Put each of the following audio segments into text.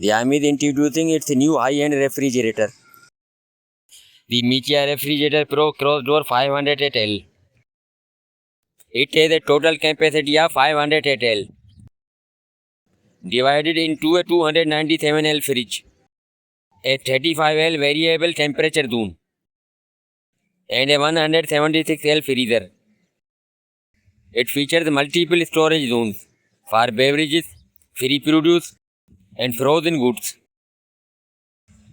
Xiaomi is introducing its new high-end refrigerator, the Mijia Refrigerator Pro Cross-Door 500L. It has a total capacity of 500L, divided into a 297L fridge, a 35L variable temperature zone, and a 176L freezer. It features multiple storage zones for beverages, free produce, and frozen goods.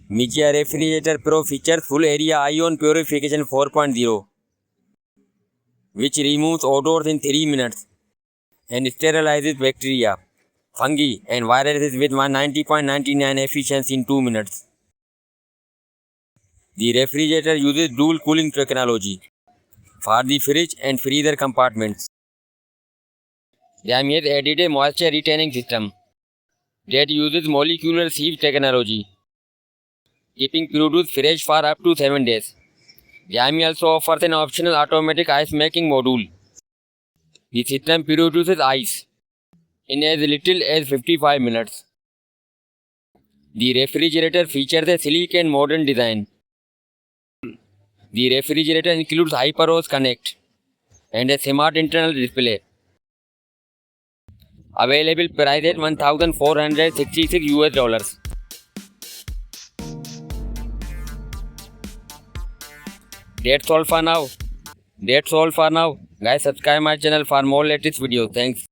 Mijia Refrigerator Pro features Full-Area Ion Purification 4.0, which removes odors in 3 minutes and sterilizes bacteria, fungi, and viruses with 190.99 efficiency in 2 minutes. The refrigerator uses dual cooling technology for the fridge and freezer compartments. Xiaomi has added a moisture retaining system that uses molecular sieve technology, keeping produce fresh for up to 7 days. Xiaomi also offers an optional automatic ice making module. The system produces ice in as little as 55 minutes. The refrigerator features a sleek and modern design. The refrigerator includes HyperOS Connect and a smart internal display. Available price at $1,466 US. That's all for now. Guys, subscribe my channel for more latest videos. Thanks.